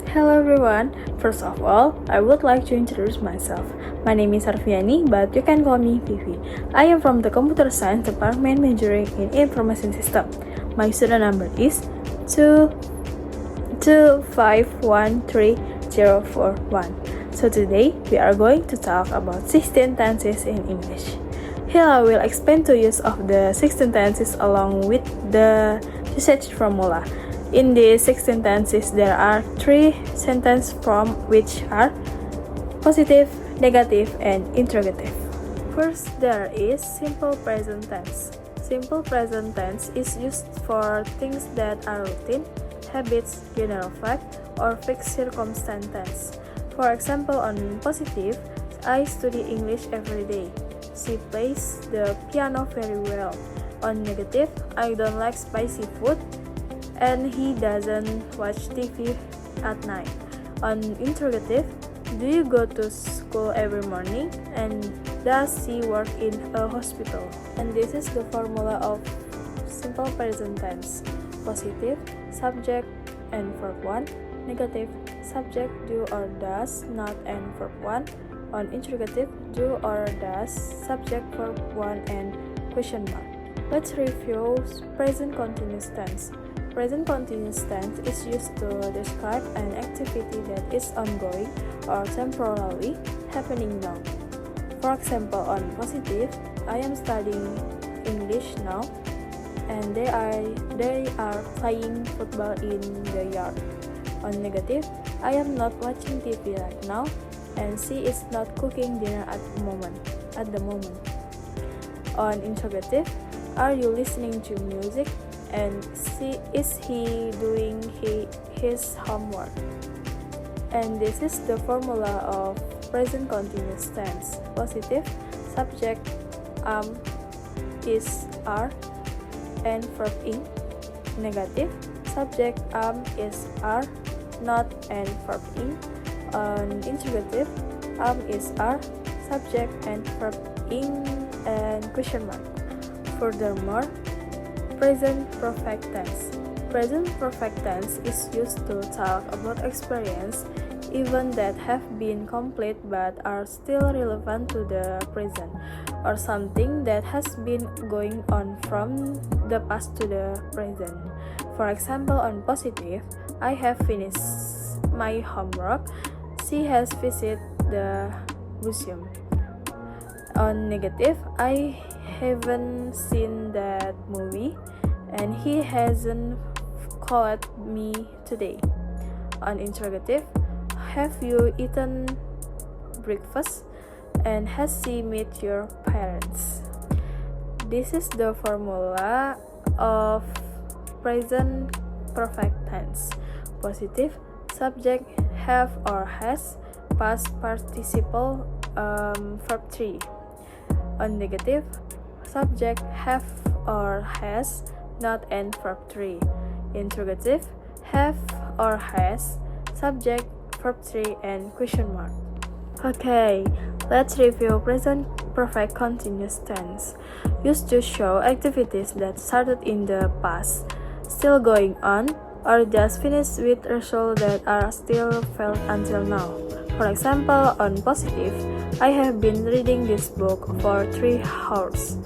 Hello everyone. First of all, I would like to introduce myself. My name is Arfiani, but you can call me Vivi. I am from the Computer Science Department majoring in Information System. My student number is 2251341. So today, we are going to talk about 16 tenses in English. Here I will explain to use of the 16 tenses along with the usage formula. In the 16 tenses, there are 3 sentences from which are positive, negative, and interrogative. First, there is simple present tense. Simple present tense is used for things that are routine, habits, general fact, or fixed circumstance. For example, on positive, I study English every day. She plays the piano very well. On negative, I don't like spicy food, and he doesn't watch TV at night. On interrogative, do you go to school every morning? And does she work in a hospital? And this is the formula of simple present tense. Positive, subject and verb 1. Negative, subject do or does not and verb 1. On interrogative, do or does, subject verb 1 and question mark. Let's review present continuous tense. Present continuous tense is used to describe an activity that is ongoing or temporarily happening now. For example, on positive, I am studying English now, and they are playing football in the yard. On negative, I am not watching TV right now, and she is not cooking dinner at the moment. On interrogative, are you listening to music? And is he doing his homework? And this is the formula of present continuous tense. Positive, subject is are and verb ing. Negative, subject is are not and verb ing. On interrogative, is are, subject and verb ing and question mark. Furthermore, present perfect tense. Present perfect tense is used to talk about experience, even that have been complete but are still relevant to the present, or something that has been going on from the past to the present. For example, on positive, I have finished my homework. She has visited the museum. On negative, I haven't seen that movie, and he hasn't called me today. On interrogative, have you eaten breakfast? And has she met your parents? This is the formula of present perfect tense. Positive, subject have or has, past participle verb 3. On negative, subject have or has, not and verb 3. Interrogative, have or has, subject, verb 3 and question mark. Okay, let's review present perfect continuous tense. Used to show activities that started in the past, still going on, or just finished with results that are still felt until now. For example, on positive, I have been reading this book for 3 hours,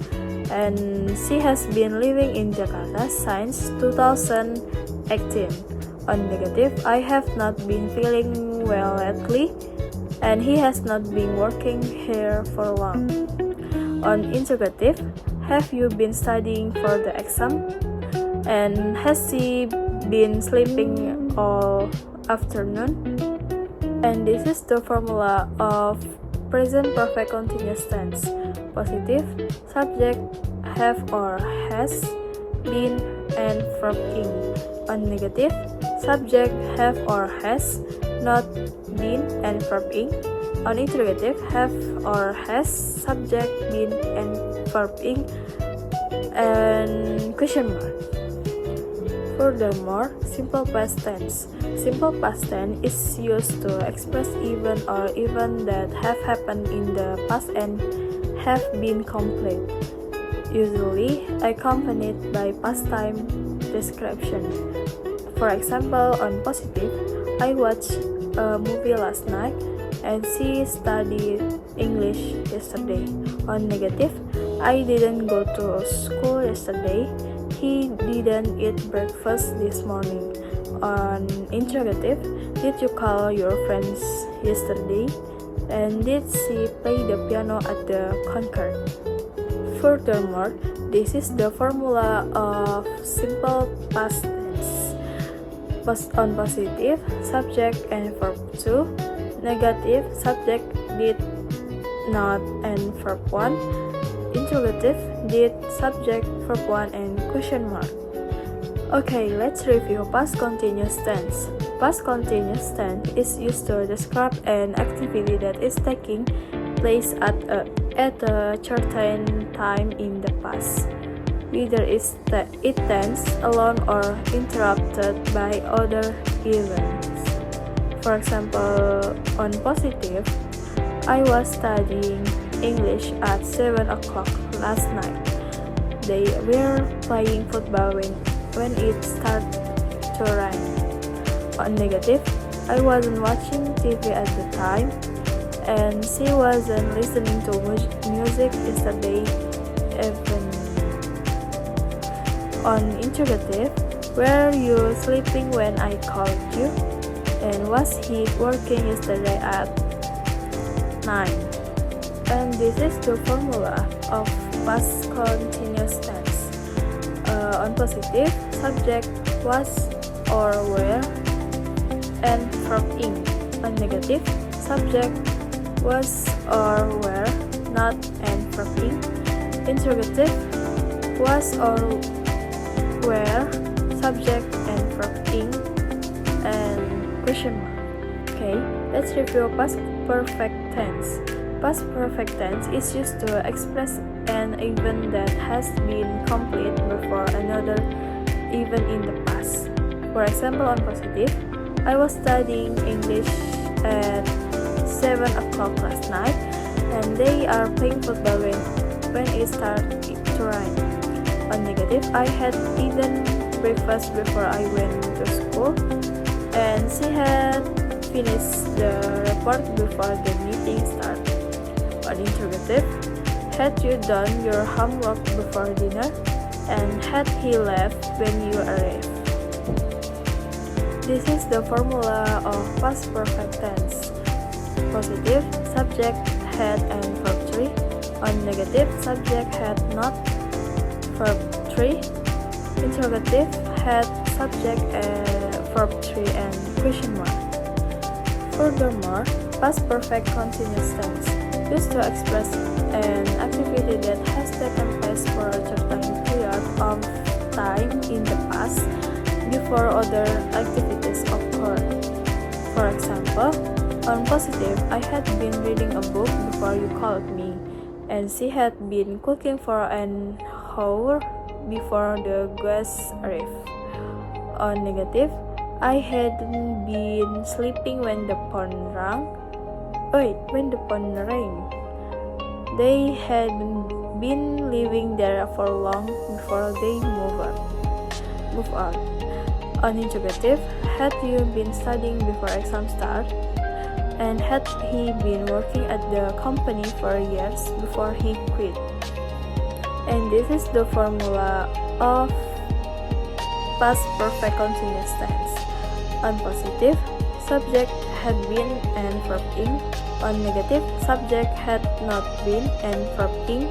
and she has been living in Jakarta since 2018. On negative, I have not been feeling well lately, and he has not been working here for long. On interrogative, have you been studying for the exam? And has she been sleeping all afternoon? And this is the formula of present perfect continuous tense. Positive, subject have or has, been and verb ing. On negative, subject have or has, not, been and verb ing. On interrogative, have or has, subject, been and verb ing and question mark. Furthermore, simple past tense. Simple past tense is used to express event or event that have happened in the past and have been complete, usually accompanied by past time description. For example, on positive, I watched a movie last night and she studied English yesterday. On negative, I didn't go to school yesterday. He didn't eat breakfast this morning. On interrogative, did you call your friends yesterday? And did she play the piano at the concert? Furthermore, this is the formula of simple past tense. On positive, subject and verb 2. Negative, subject did not and verb 1. Interrogative, did, subject, verb 1 and question mark. Okay, let's review past continuous tense. Past continuous tense is used to describe an activity that is taking place at a certain time in the past, whether it ends alone or interrupted by other events. For example, on positive, I was studying English at 7 o'clock last night. They were playing football when it started to rain. On negative, I wasn't watching TV at the time, and she wasn't listening to music yesterday evening. On interrogative, were you sleeping when I called you? And was he working yesterday at 9? And this is the formula of past continuous tense. On positive, subject was or were and verb ing. On negative, subject was or were not and verb ing. Interrogative, was or were subject and verb ing and question mark. Okay, let's review past perfect tense. Past perfect tense is used to express an event that has been complete before another event in the past. For example, on positive, I was studying English at 7 o'clock last night, and they are playing football when it started to rain. On negative, I had eaten breakfast before I went to school, and she had finished the report before the meeting started. On interrogative, had you done your homework before dinner? And had he left when you arrived? This is the formula of past perfect tense. Positive, subject, had and verb 3. On negative, subject had not, verb 3. Interrogative, had, subject, verb 3 and question mark. Furthermore, past perfect continuous tense used to express an activity that has taken place for a certain period of time in the past before other activities occurred. For example, on positive, I had been reading a book before you called me, and she had been cooking for an hour before the guests arrived. On negative, I hadn't been sleeping when the phone rang. When the phone rang. They had been living there for long before they move out. On interrogative, had you been studying before exam start? And had he been working at the company for years before he quit? And this is the formula of past perfect continuous tense. On positive, subject had been and verb ing. On negative, subject had not been and verb ing.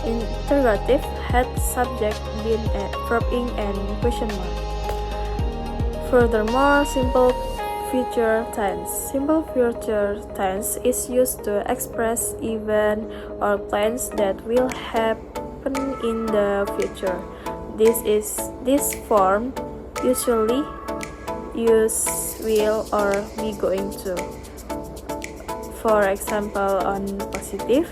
Interrogative, had, subject, been, and verb ing and question mark. Furthermore, simple future tense. Simple future tense is used to express events or plans that will happen in the future. This form usually use will or be going to. For example, on positive,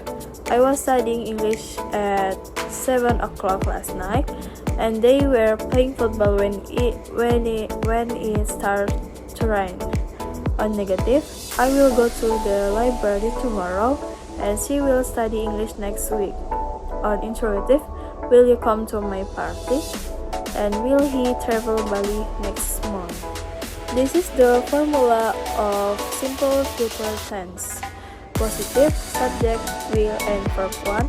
I was studying English at 7 o'clock last night, and they were playing football when it started to rain. On negative, I will go to the library tomorrow, and she will study English next week. On interrogative, will you come to my party? And will he travel Bali next month? This is the formula of simple future tense. Positive subject will and verb 1.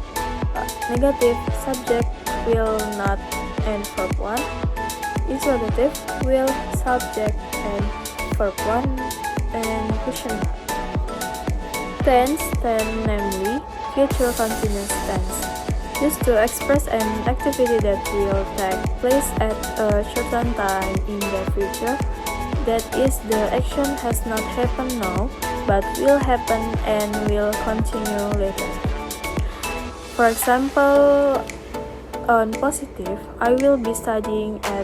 Negative subject will not and verb 1. Interrogative will subject and verb 1 and question mark. Tense 10, namely future continuous tense, used to express an activity that will take place at a certain time in the future. That is, the action has not happened now, but will happen and will continue later. For example, on positive, I will be studying at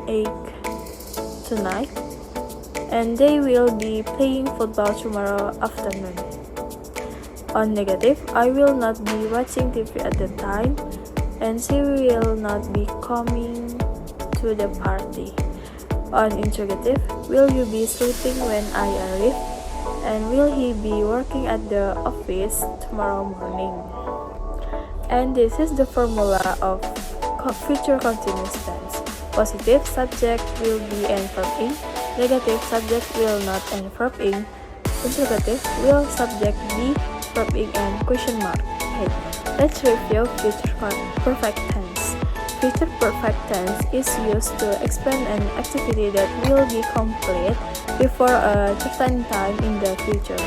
8 tonight, and they will be playing football tomorrow afternoon. On negative, I will not be watching TV at the time, and she will not be coming to the party. On interrogative, will you be sleeping when I arrive? And will he be working at the office tomorrow morning? And this is the formula of future continuous tense. Positive subject will be and verb ing. Negative subject will not and verb ing. Interrogative will subject be, verb ing, and question mark. Okay, let's review future perfect tense. Future perfect tense is used to explain an activity that will be complete before a certain time in the future.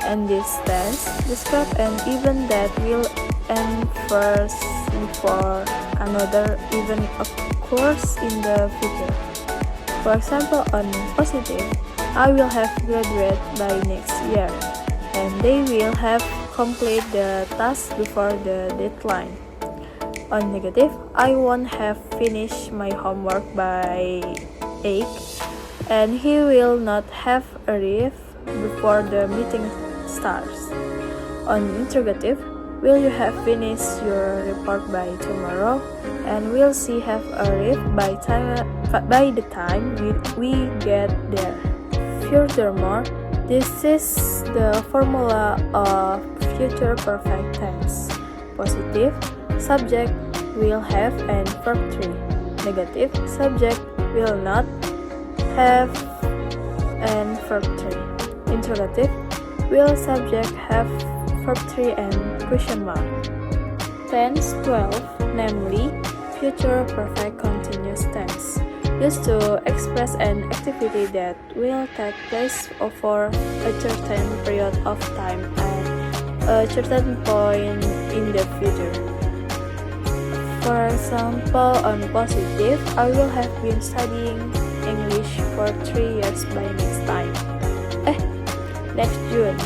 And this tense describes an event that will end first before another event occurs in the future. For example, on positive, I will have graduated by next year, and they will have completed the task before the deadline. On negative, I won't have finished my homework by 8, and he will not have arrived before the meeting starts. On interrogative, will you have finished your report by tomorrow? And will she have arrived by the time we get there? Furthermore, this is the formula of future perfect tense. Positive subject will have and verb 3. Negative subject will not have and verb 3. Interrogative will subject have verb 3 and question mark. Tense 12, namely future perfect continuous tense, used to express an activity that will take place over a certain period of time at a certain point in the future. For example, on positive, I will have been studying English for 3 years by next June.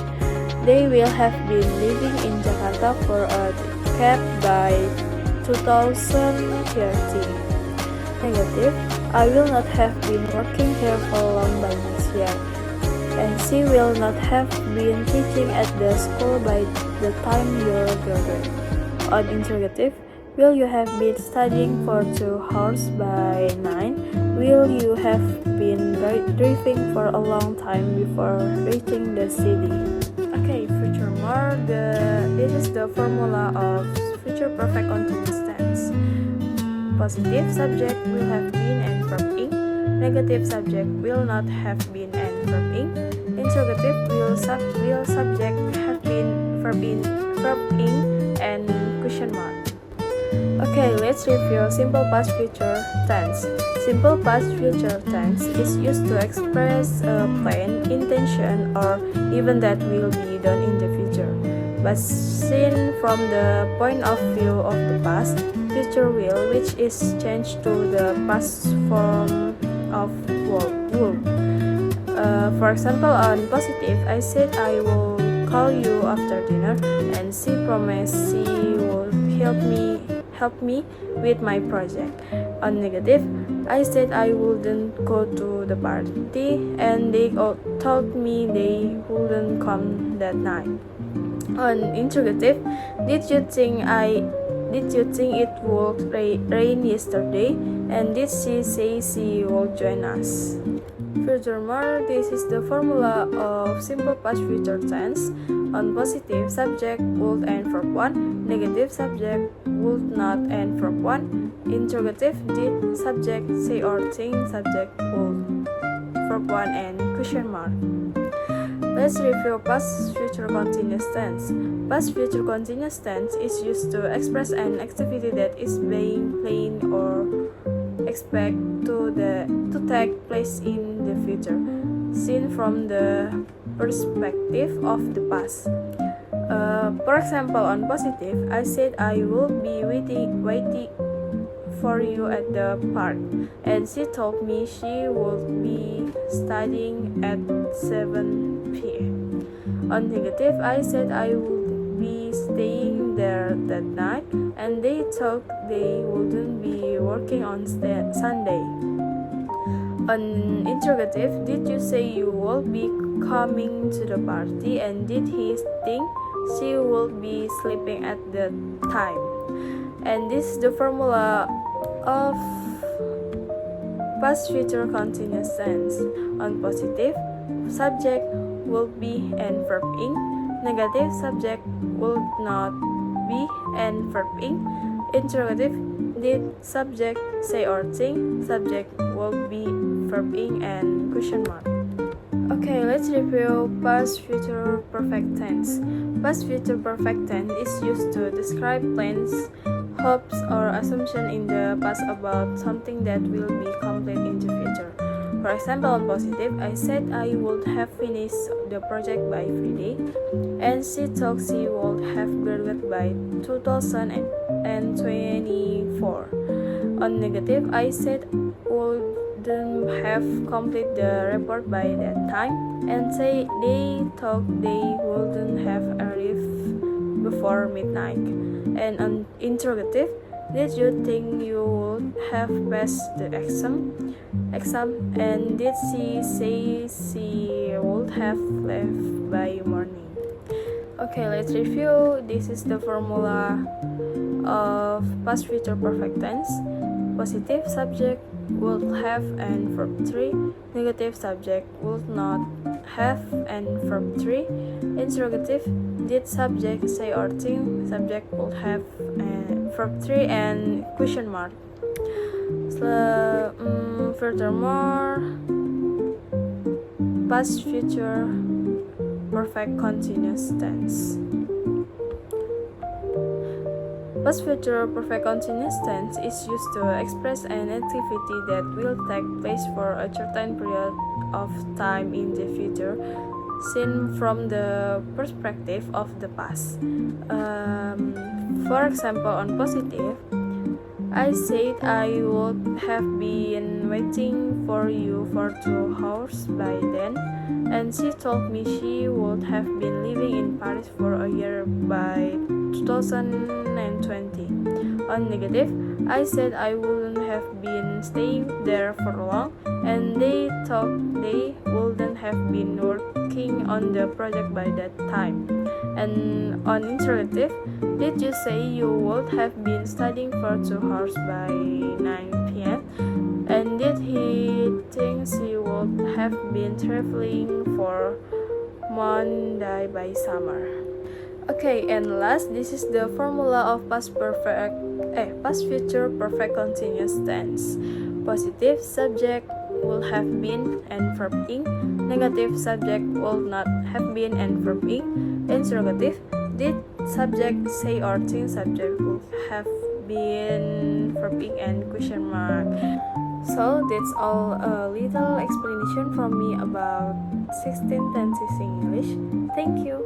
They will have been living in Jakarta for a decade by 2030. Negative, I will not have been working here for long by next year, and she will not have been teaching at the school by the time you graduate. On interrogative, will you have been studying for 2 hours by 9? Will you have been driving for a long time before reaching the city? Okay, furthermore, this is the formula of future perfect continuous tense. Positive subject will have been and verb ing. Negative subject will not have been and verb ing. Interrogative will subject have been, verb ing, and question mark. Okay, let's review simple past future tense. Simple past future tense is used to express a plan, intention, or event that will be done in the future. But seen from the point of view of the past, future will, which is changed to the past form of will. For example, on positive, I said I will call you after dinner, and she promised she would help me with my project. On negative, I said I wouldn't go to the party, and they told me they wouldn't come that night. On interrogative, did you think it would rain yesterday? And did she say she would join us? Furthermore, this is the formula of simple past future tense. On positive, subject would and verb 1. Negative subject would not and verb 1. interrogative, did, subject, say or think, subject, would, verb 1 and question mark. Let's review past future continuous tense. Past future continuous tense is used to express an activity that is being planned or expect to take place in the future, seen from the perspective of the past. For example, on positive, I said I will be waiting for you at the park, and she told me she would be studying at 7 p.m. On negative, I said I would be staying there that night, and they thought they wouldn't be working on Sunday. On interrogative, did you say you would be coming to the party, and did he think she would be sleeping at the time? And this is the formula of past future continuous tense. On positive, subject will be and verb ing. Negative, subject will not be and verb ing. Interrogative, did, subject, say or think, subject will be, verb ing and question mark. Okay, let's review past future perfect tense. Past future perfect tense is used to describe plans, hopes, or assumption in the past about something that will be complete in the future. For example, on positive, I said I would have finished the project by Friday, and she thought she would have graduated by 2024. On negative, I said wouldn't have completed the report by that time, and they thought they wouldn't have arrived before midnight. And on interrogative, did you think you would have passed the exam? And did she say she would have left by morning? Okay, let's review. This is the formula of past future perfect tense. Positive, subject would have and verb 3. Negative, subject would not have and verb 3. Interrogative, did, subject, say or think, subject would have and verb 3 and question mark. Furthermore, past future perfect continuous tense. Past future perfect continuous tense is used to express an activity that will take place for a certain period of time in the future, seen from the perspective of the past. For example, on positive, I said I would have been waiting for you for 2 hours by then, and she told me she would have been living in Paris for a year by 2020. On negative, I said I wouldn't have been staying there for long, and they thought they wouldn't have been working on the project by that time. And on interrogative, did you say you would have been studying for 2 hours by 9 p.m.? And did he think she would have been traveling for Monday by summer? Okay, and last, this is the formula of past future perfect continuous tense. Positive, subject will have been and verb ing. Negative, subject will not have been and verb ing. Interrogative, did, subject, say or think, subject would have been, verb ing and question mark. So that's all, a little explanation from me about 16 tenses English. Thank you.